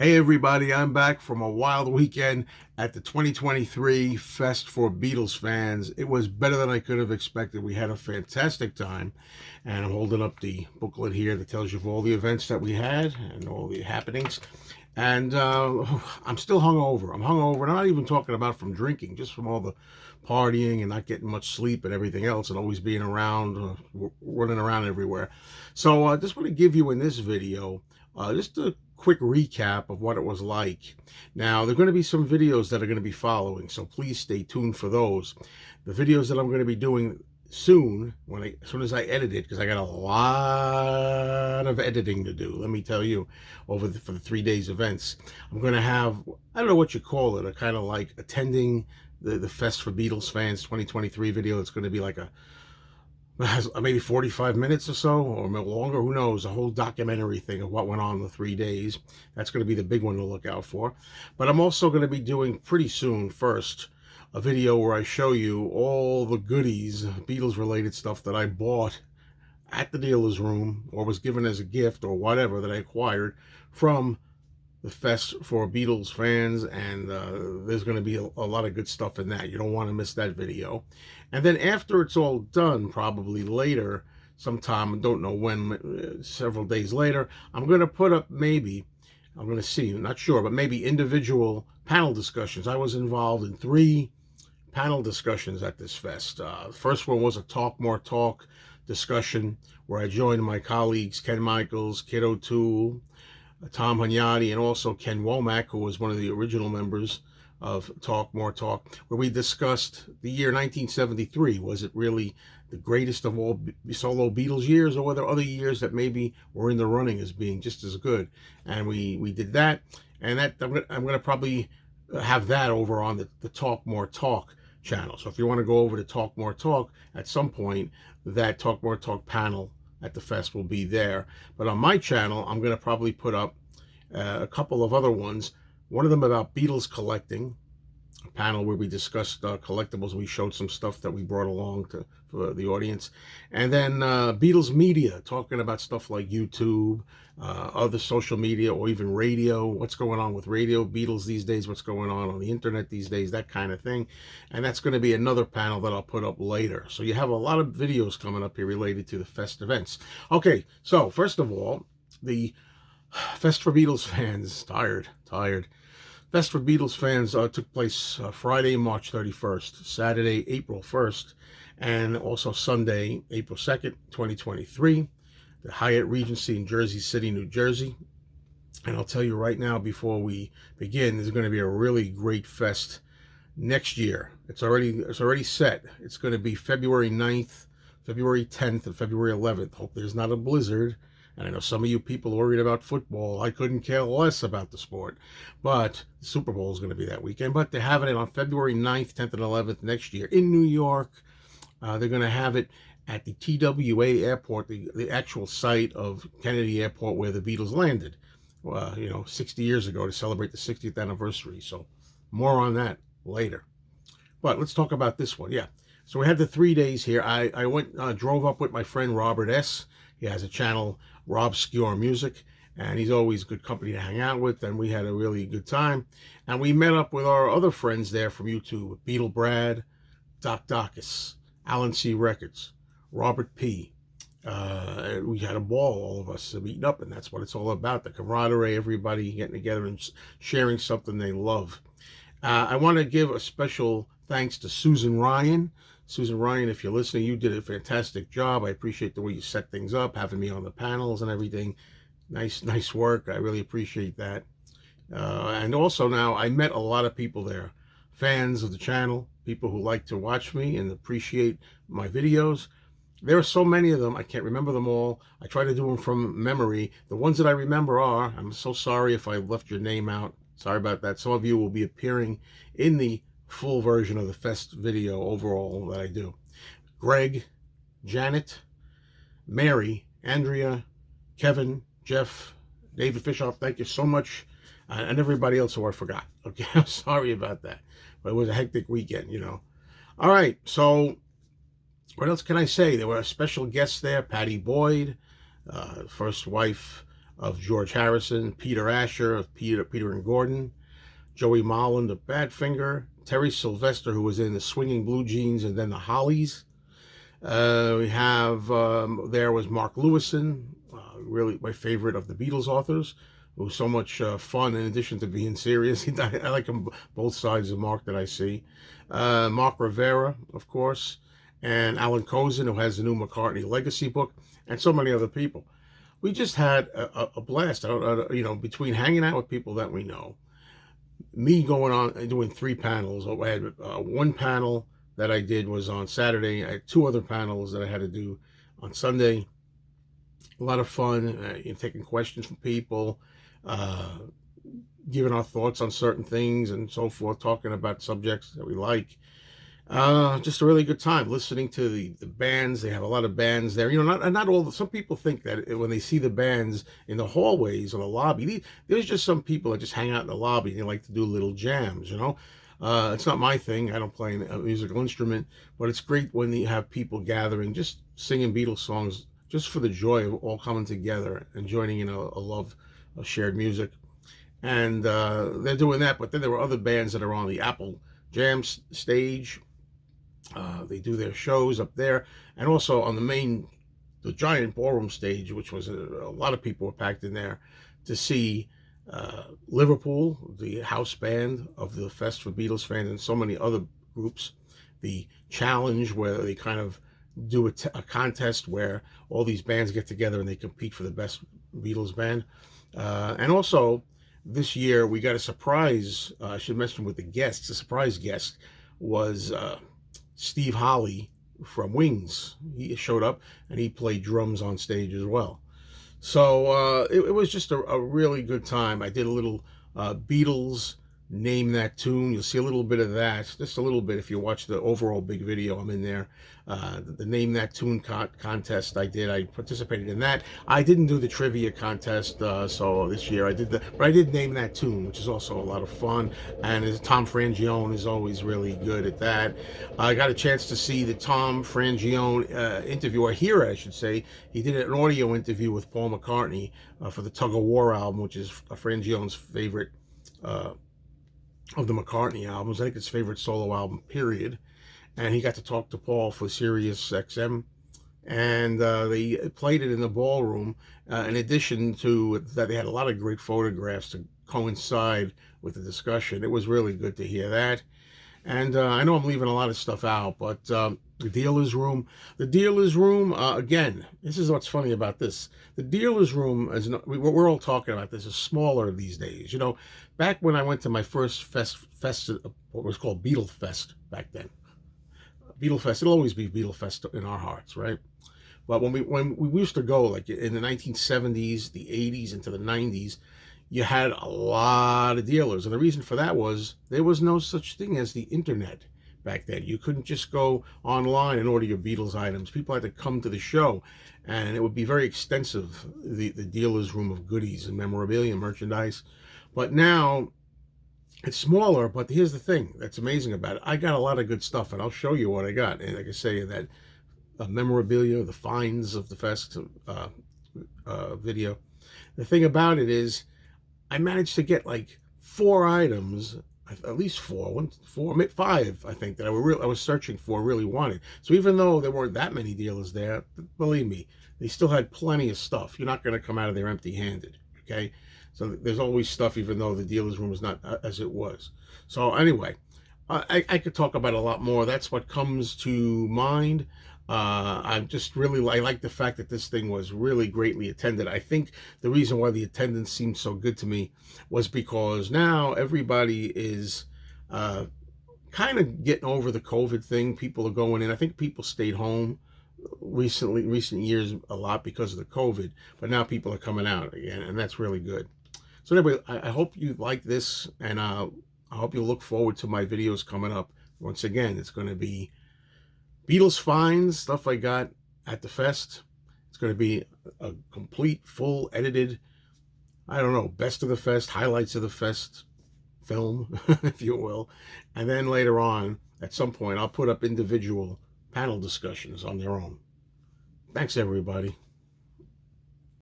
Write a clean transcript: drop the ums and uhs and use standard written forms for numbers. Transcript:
Hey everybody, I'm back from a wild weekend at the 2023 Fest for Beatles fans. It was better than I could have expected. We had a fantastic time, and I'm holding up the booklet here that tells you of all the events that we had and all the happenings. And I'm still hungover. I'm hungover, and I'm not even talking about from drinking, just from all the partying and not getting much sleep and everything else, and always being around, running around everywhere. So I just want to give you in this video just a quick recap of what it was like. Now, there are going to be some videos that are going to be following, so please stay tuned for those. The videos that I'm going to be doing soon, as soon as I edit it, because I got a lot of editing to do, let me tell you, for the 3 days events. I'm going to have, I don't know what you call it, a kind of like attending the Fest for Beatles Fans 2023 video. It's going to be like a maybe 45 minutes or so, or longer, who knows, a whole documentary thing of what went on in the 3 days. That's going to be the big one to look out for. But I'm also going to be doing pretty soon, first, a video where I show you all the goodies, Beatles related stuff that I bought at the dealer's room, or was given as a gift, or whatever, that I acquired from the Fest for Beatles fans, and there's going to be a lot of good stuff in that. You don't want to miss that video. And then after it's all done, probably later, sometime, I don't know when, several days later, I'm going to put up I'm going to see, I'm not sure, but maybe individual panel discussions. I was involved in 3 panel discussions at this fest. First one was a Talk More Talk discussion where I joined my colleagues Ken Michaels, Kid O'Toole, Tom Hunyadi, and also Ken Womack, who was one of the original members of Talk More Talk, where we discussed the year 1973. Was it really the greatest of all solo Beatles years, or were there other years that maybe were in the running as being just as good? And we did that, and that I'm going to probably have that over on the Talk More Talk channel. So if you want to go over to Talk More Talk at some point, that Talk More Talk panel at the fest will be there. But on my channel, I'm going to probably put up a couple of other ones. One of them about Beatles collecting, a panel where we discussed collectibles. We showed some stuff that we brought along for the audience. And then Beatles media, talking about stuff like YouTube, other social media, or even radio. What's going on with radio Beatles these days? What's going on the internet these days? That kind of thing. And that's going to be another panel that I'll put up later. So you have a lot of videos coming up here related to the Fest events. Okay, so first of all, the Fest for Beatles fans, tired. Fest for Beatles fans took place Friday, March 31st, Saturday, April 1st, and also Sunday, April 2nd, 2023, the Hyatt Regency in Jersey City, New Jersey. And I'll tell you right now, before we begin, there's going to be a really great fest next year. It's already set. It's going to be February 9th, February 10th, and February 11th. Hope there's not a blizzard. And I know some of you people are worried about football. I couldn't care less about the sport. But the Super Bowl is going to be that weekend. But they're having it on February 9th, 10th, and 11th next year in New York. They're going to have it at the TWA airport, the actual site of Kennedy Airport where the Beatles landed, 60 years ago, to celebrate the 60th anniversary. So more on that later. But let's talk about this one. Yeah. So we had the 3 days here. I drove up with my friend Robert S. He has a channel, Rob Skewer Music, and he's always good company to hang out with, and we had a really good time. And we met up with our other friends there from YouTube, Beatle Brad, Doc Dacus, Alan C. Records, Robert P. We had a ball, all of us, meeting up, and that's what it's all about, the camaraderie, everybody getting together and sharing something they love. I want to give a special thanks to Susan Ryan. Susan Ryan, if you're listening, you did a fantastic job. I appreciate the way you set things up, having me on the panels and everything. Nice work. I really appreciate that. And also now, I met a lot of people there, fans of the channel, people who like to watch me and appreciate my videos. There are so many of them, I can't remember them all. I try to do them from memory. The ones that I remember are, I'm so sorry if I left your name out. Sorry about that. Some of you will be appearing in the full version of the Fest video overall that I do. Greg, Janet, Mary, Andrea, Kevin, Jeff, David Fishoff, thank you so much. And everybody else who I forgot. Okay, I'm sorry about that. But it was a hectic weekend, All right, so what else can I say? There were special guests there, Patty Boyd, first wife of George Harrison, Peter Asher of Peter and Gordon, Joey Molland of Badfinger, Terry Sylvester, who was in the Swinging Blue Jeans and then the Hollies. We have there was Mark Lewison, really my favorite of the Beatles authors, who was so much fun in addition to being serious. I like him both sides of Mark that I see. Mark Rivera, of course, and Alan Kozin, who has the new McCartney Legacy book, and so many other people. We just had a blast. Between hanging out with people that we know, me going on and doing 3 panels. I had one panel that I did was on Saturday. I had 2 other panels that I had to do on Sunday. A lot of fun, taking questions from people, uh, giving our thoughts on certain things and so forth, talking about subjects that we like. Just a really good time listening to the bands. They have a lot of bands there. Not all. Some people think that when they see the bands in the hallways or the lobby, there's just some people that just hang out in the lobby and they like to do little jams. It's not my thing. I don't play a musical instrument, but it's great when you have people gathering, just singing Beatles songs, just for the joy of all coming together and joining in a love of shared music. And they're doing that. But then there were other bands that are on the Apple Jam stage. They do their shows up there, and also on the giant ballroom stage, which was a lot of people were packed in there to see Liverpool, the house band of the Fest for Beatles fans, and so many other groups. The challenge, where they kind of do a contest where all these bands get together and they compete for the best Beatles band. And also this year we got a surprise. I should mention with the guests. The surprise guest was Steve Holley from Wings. He showed up and he played drums on stage as well. So it was just a really good time. I did a little Beatles Name That Tune. You'll see a little bit of that, just a little bit if you watch the overall big video. I'm in there. The Name That Tune contest I did. I participated in that. I didn't do the trivia contest, so this year but I did Name That Tune, which is also a lot of fun. And Tom Frangione is always really good at that. I got a chance to see the Tom Frangione interview, or hear it, I should say. He did an audio interview with Paul McCartney for the Tug of War album, which is Frangione's favorite of the McCartney albums. I think his favorite solo album, period. And he got to talk to Paul for Sirius XM, and they played it in the ballroom. In addition to that, they had a lot of great photographs to coincide with the discussion. It was really good to hear that. And I know I'm leaving a lot of stuff out, but the dealer's room, again, this is what's funny about this. The dealer's room, what we're all talking about this, is smaller these days. Back when I went to my first fest, what was called Beatle Fest back then. Beatle Fest, it'll always be Beatle Fest in our hearts, right? But when we used to go, like in the 1970s, the 80s, into the 90s, you had a lot of dealers. And the reason for that was there was no such thing as the internet back then. You couldn't just go online and order your Beatles items. People had to come to the show, and it would be very extensive, the dealer's room of goodies and memorabilia and merchandise. But now it's smaller, but here's the thing that's amazing about it. I got a lot of good stuff, and I'll show you what I got. And like I say, that memorabilia, the finds of the fest video. The thing about it is, I managed to get like 4 items, at least 4, 5, I think, that I was searching for, really wanted. So even though there weren't that many dealers there, believe me, they still had plenty of stuff. You're not going to come out of there empty-handed, okay? So there's always stuff, even though the dealer's room is not as it was. So anyway, I could talk about it a lot more. That's what comes to mind. I like the fact that this thing was really greatly attended. I think the reason why the attendance seemed so good to me was because now everybody is kind of getting over the COVID thing. People are going in. I think people stayed home recent years a lot because of the COVID, but now people are coming out again, and that's really good. So anyway, I hope you like this, and I hope you look forward to my videos coming up. Once again, it's going to be Beatles finds, stuff I got at the fest. It's going to be a complete, full, edited, I don't know, best of the fest, highlights of the fest film, if you will. And then later on, at some point, I'll put up individual panel discussions on their own. Thanks, everybody.